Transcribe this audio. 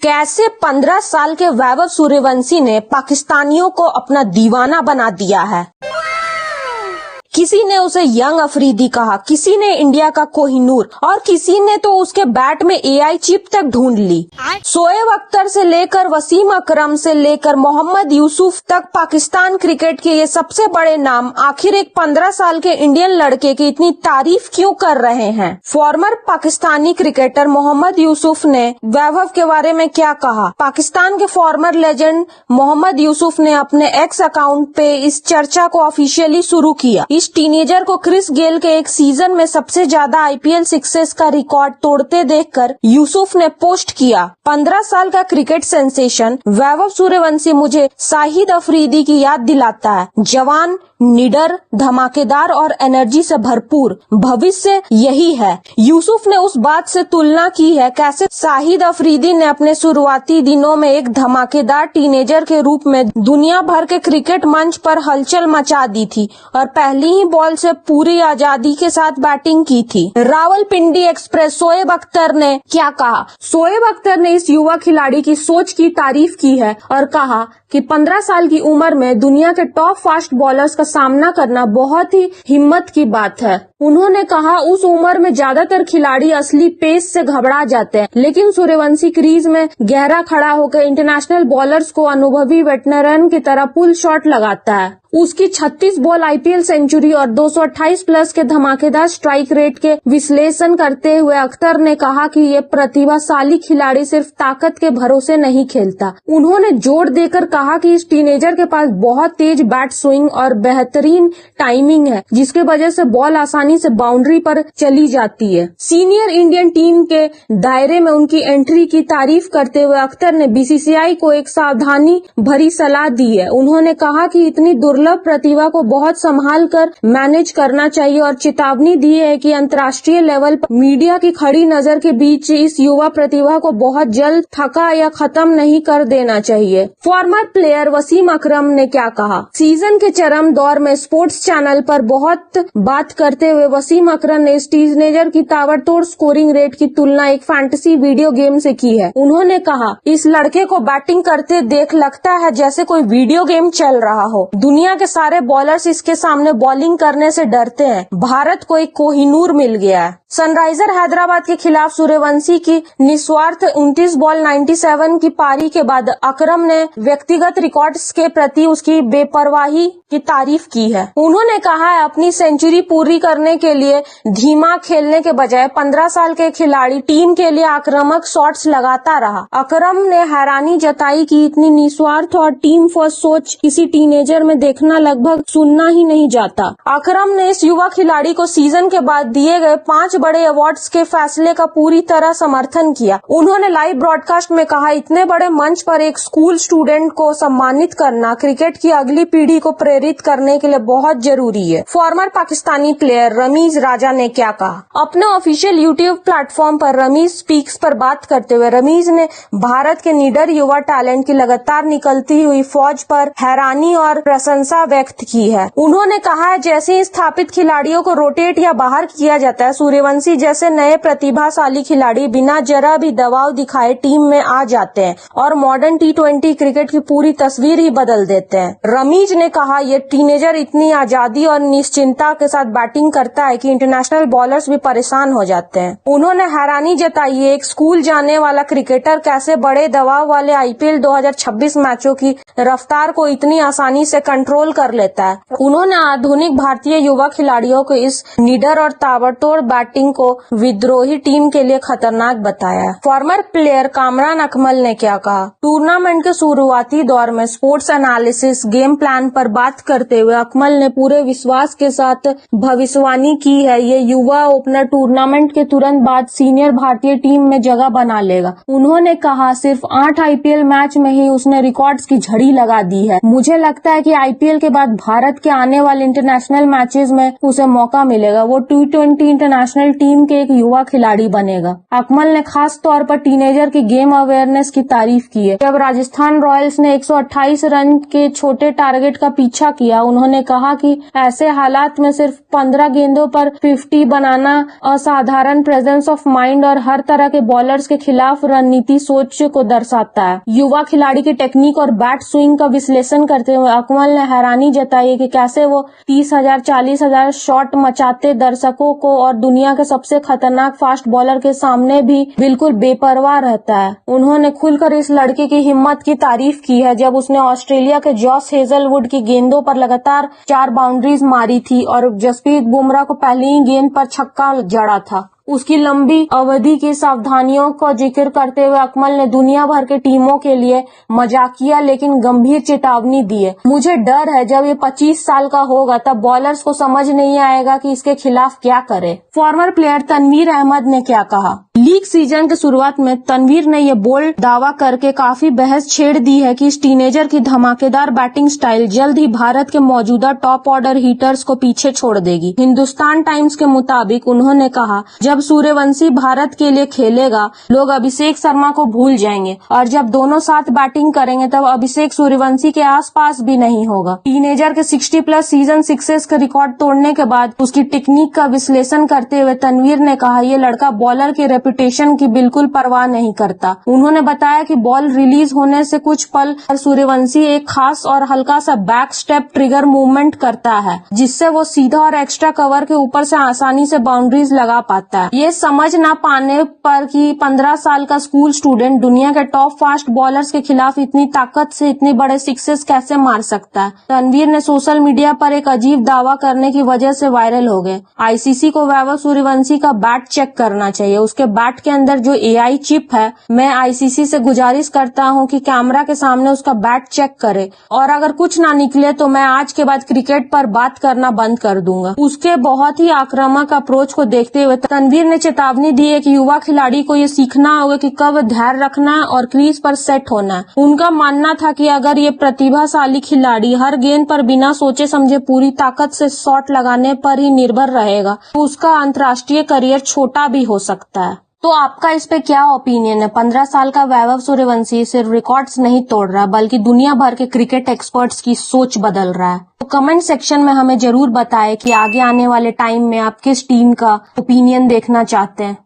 कैसे 15 साल के वैभव सूर्यवंशी ने पाकिस्तानियों को अपना दीवाना बना दिया है। किसी ने उसे यंग अफरीदी कहा, किसी ने इंडिया का कोहिनूर और किसी ने तो उसके बैट में एआई चिप तक ढूंढ ली। शोएब अख्तर से लेकर वसीम अकरम से लेकर मोहम्मद यूसुफ तक पाकिस्तान क्रिकेट के ये सबसे बड़े नाम आखिर एक 15 साल के इंडियन लड़के की इतनी तारीफ क्यों कर रहे हैं। फॉर्मर पाकिस्तानी क्रिकेटर मोहम्मद यूसुफ ने वैभव के बारे में क्या कहा। पाकिस्तान के फॉर्मर लेजेंड मोहम्मद यूसुफ ने अपने एक्स अकाउंट पे इस चर्चा को ऑफिशियली शुरू किया। इस टीनेजर को क्रिस गेल के एक सीजन में सबसे ज्यादा आईपीएल सिक्सेस का रिकॉर्ड तोड़ते देखकर यूसुफ ने पोस्ट किया, 15 साल का क्रिकेट सेंसेशन वैभव सूर्यवंशी मुझे शाहिद अफरीदी की याद दिलाता है। जवान, निडर, धमाकेदार और एनर्जी से भरपूर भविष्य यही है। यूसुफ ने उस बात से तुलना की है कैसे शाहिद अफरीदी ने अपने शुरुआती दिनों में एक धमाकेदार टीनेजर के रूप में दुनिया भर के क्रिकेट मंच पर हलचल मचा दी थी और पहली ही बॉल से पूरी आजादी के साथ बैटिंग की थी। रावलपिंडी एक्सप्रेस शोएब अख्तर ने क्या कहा। शोएब अख्तर ने इस युवा खिलाड़ी की सोच की तारीफ की है और कहा कि 15 साल की उम्र में दुनिया के टॉप फास्ट बॉलर्स का सामना करना बहुत ही हिम्मत की बात है। उन्होंने कहा उस उम्र में ज्यादातर खिलाड़ी असली पेस से घबरा जाते हैं, लेकिन सूर्यवंशी क्रीज में गहरा खड़ा होकर इंटरनेशनल बॉलर्स को अनुभवी वेटरन की तरह पुल शॉट लगाता है। उसकी 36 बॉल आईपीएल सेंचुरी और 228 प्लस के धमाकेदार स्ट्राइक रेट के विश्लेषण करते हुए अख्तर ने कहा कि ये प्रतिभाशाली खिलाड़ी सिर्फ ताकत के भरोसे नहीं खेलता। उन्होंने जोर देकर कहा कि इस टीनेजर के पास बहुत तेज बैट स्विंग और बेहतरीन टाइमिंग है, जिसके वजह से बॉल आसानी से बाउंड्री पर चली जाती है। सीनियर इंडियन टीम के दायरे में उनकी एंट्री की तारीफ करते हुए अख्तर ने बीसीसीआई को एक सावधानी भरी सलाह दी है। उन्होंने कहा कि इतनी दुर्लभ प्रतिभा को बहुत संभाल कर मैनेज करना चाहिए और चेतावनी दी है कि अंतर्राष्ट्रीय लेवल पर मीडिया की खड़ी नजर के बीच इस युवा प्रतिभा को बहुत जल्द थका या खत्म नहीं कर देना चाहिए। फॉर्मर प्लेयर वसीम अकरम ने क्या कहा। सीजन के चरम दौर में स्पोर्ट्स चैनल पर बहुत बात करते हुए वसीम अकरम ने इस टीनेजर की ताबड़तोड़ स्कोरिंग रेट की तुलना एक फैंटेसी वीडियो गेम से की है। उन्होंने कहा इस लड़के को बैटिंग करते देख लगता है जैसे कोई वीडियो गेम चल रहा हो। दुनिया के सारे बॉलर्स इसके सामने बॉलिंग करने से डरते हैं। भारत को एक कोहिनूर मिल गया है। सनराइजर हैदराबाद के खिलाफ सूर्यवंशी की निस्वार्थ 29 बॉल 97 की पारी के बाद अकरम ने व्यक्तिगत रिकॉर्ड्स के प्रति उसकी बेपरवाही की तारीफ की है। उन्होंने कहा है अपनी सेंचुरी पूरी करने के लिए धीमा खेलने के बजाय 15 साल के खिलाड़ी टीम के लिए आक्रामक शॉट्स लगाता रहा। अकरम ने हैरानी जताई कि इतनी निस्वार्थ और टीम फर्स्ट सोच किसी टीनेजर में देखना लगभग सुनना ही नहीं जाता। अकरम ने इस युवा खिलाड़ी को सीजन के बाद दिए गए 5 बड़े अवार्ड्स के फैसले का पूरी तरह समर्थन किया। उन्होंने लाइव ब्रॉडकास्ट में कहा इतने बड़े मंच पर एक स्कूल स्टूडेंट को सम्मानित करना क्रिकेट की अगली पीढ़ी को प्रेरित करने के लिए बहुत जरूरी है। फॉर्मर पाकिस्तानी प्लेयर रमीज राजा ने क्या कहा। अपने ऑफिशियल यूट्यूब प्लेटफॉर्म पर रमीज स्पीक्स पर बात करते हुए रमीज ने भारत के निडर युवा टैलेंट की लगातार निकलती हुई फौज पर हैरानी और प्रशंसा व्यक्त की है। उन्होंने कहा है जैसे ही स्थापित खिलाड़ियों को रोटेट या बाहर किया जाता है, सूर्यवंशी जैसे नए प्रतिभाशाली खिलाड़ी बिना जरा भी दबाव दिखाए टीम में आ जाते हैं और मॉडर्न टी20 क्रिकेट की पूरी तस्वीर ही बदल देते हैं। रमीज ने कहा ये टीनेजर इतनी आजादी और निश्चिंता के साथ बैटिंग करता है कि इंटरनेशनल बॉलर्स भी परेशान हो जाते हैं। उन्होंने हैरानी जताई एक स्कूल जाने वाला क्रिकेटर कैसे बड़े दबाव वाले आईपीएल 2026 मैचों की रफ्तार को इतनी आसानी से कंट्रोल कर लेता है। उन्होंने आधुनिक भारतीय युवा खिलाड़ियों को इस निडर और ताबड़तोड़ बैटिंग को विद्रोही टीम के लिए खतरनाक बताया। फॉर्मर प्लेयर कामरान अकमल ने क्या कहा। टूर्नामेंट के शुरुआती दौर में स्पोर्ट्स एनालिसिस गेम प्लान पर बात करते हुए अकमल ने पूरे विश्वास के साथ भविष्यवाणी की है ये युवा ओपनर टूर्नामेंट के तुरंत बाद सीनियर भारतीय टीम में जगह बना लेगा। उन्होंने कहा सिर्फ 8 आईपीएल मैच में ही उसने रिकॉर्ड्स की झड़ी लगा दी है। मुझे लगता है कि आईपीएल के बाद भारत के आने वाले इंटरनेशनल मैचेस में उसे मौका मिलेगा। वो T20 इंटरनेशनल नेशनल टीम के एक युवा खिलाड़ी बनेगा। अकमल ने खास तौर पर टीनेजर की गेम अवेयरनेस की तारीफ की है। जब राजस्थान रॉयल्स ने 128 रन के छोटे टारगेट का पीछा किया, उन्होंने कहा कि ऐसे हालात में सिर्फ 15 गेंदों पर 50 बनाना असाधारण प्रेजेंस ऑफ माइंड और हर तरह के बॉलर्स के खिलाफ रणनीति सोच को दर्शाता है। युवा खिलाड़ी की टेक्निक और बैट स्विंग का विश्लेषण करते हुए अकमल ने हैरानी जताई कि कैसे वो 30,000 40,000 शॉट मचाते दर्शकों को और दुनिया के सबसे खतरनाक फास्ट बॉलर के सामने भी बिल्कुल बेपरवाह रहता है। उन्होंने खुलकर इस लड़के की हिम्मत की तारीफ की है जब उसने ऑस्ट्रेलिया के जॉस हेजलवुड की गेंदों पर लगातार 4 बाउंड्रीज मारी थी और जसप्रीत बुमराह को पहली ही गेंद पर छक्का जड़ा था। उसकी लंबी अवधि की सावधानियों का जिक्र करते हुए अकमल ने दुनिया भर के टीमों के लिए मजाकिया लेकिन गंभीर चेतावनी दी है। मुझे डर है जब ये 25 साल का होगा तब बॉलर्स को समझ नहीं आएगा कि इसके खिलाफ क्या करे। फॉर्मर प्लेयर तनवीर अहमद ने क्या कहा? लीग सीजन के शुरुआत में तनवीर ने ये बोल्ड दावा करके काफी बहस छेड़ दी है कि इस टीनेजर की धमाकेदार बैटिंग स्टाइल जल्द ही भारत के मौजूदा टॉप ऑर्डर हिटर्स को पीछे छोड़ देगी। हिंदुस्तान टाइम्स के मुताबिक उन्होंने कहा, जब सूर्यवंशी भारत के लिए खेलेगा लोग अभिषेक शर्मा को भूल जाएंगे और जब दोनों साथ बैटिंग करेंगे तब अभिषेक सूर्यवंशी के आसपास भी नहीं होगा। टीनेजर के 60+ सीजन सक्सेस का रिकॉर्ड तोड़ने के बाद उसकी टेक्निक का विश्लेषण करते हुए तनवीर ने कहा, ये लड़का बॉलर के रेपुटेशन की बिल्कुल परवाह नहीं करता। उन्होंने बताया कि बॉल रिलीज होने से कुछ पल सूर्यवंशी एक खास और हल्का सा बैक स्टेप ट्रिगर मूवमेंट करता है जिससे वो सीधा और एक्स्ट्रा कवर के ऊपर से आसानी से बाउंड्रीज लगा पाता है। ये समझ ना पाने पर कि 15 साल का स्कूल स्टूडेंट दुनिया के टॉप फास्ट बॉलर्स के खिलाफ इतनी ताकत से इतने बड़े सिक्सेस कैसे मार सकता है। तनवीर ने सोशल मीडिया पर एक अजीब दावा करने की वजह से वायरल हो गए। आईसीसी को वैभव सूर्यवंशी का बैट चेक करना चाहिए। उसके बैट के अंदर जो एआई चिप है, मैं आईसीसी से गुजारिश करता हूं कि कैमरा के सामने उसका बैट चेक करे और अगर कुछ ना निकले तो मैं आज के बाद क्रिकेट पर बात करना बंद कर दूंगा। उसके बहुत ही आक्रामक अप्रोच को देखते हुए तनवीर ने चेतावनी दी है कि युवा खिलाड़ी को ये सीखना होगा कि कब धैर्य रखना है और क्रीज पर सेट होना है। उनका मानना था कि अगर ये प्रतिभाशाली खिलाड़ी हर गेंद पर बिना सोचे समझे पूरी ताकत से शॉट लगाने पर ही निर्भर रहेगा तो उसका अंतर्राष्ट्रीय करियर छोटा भी हो सकता है। तो आपका इस पे क्या ओपिनियन है? 15 साल का वैभव सूर्यवंशी सिर्फ रिकॉर्ड्स नहीं तोड़ रहा बल्कि दुनिया भर के क्रिकेट एक्सपर्ट्स की सोच बदल रहा है। तो कमेंट सेक्शन में हमें जरूर बताएं कि आगे आने वाले टाइम में आप किस टीम का ओपिनियन देखना चाहते हैं।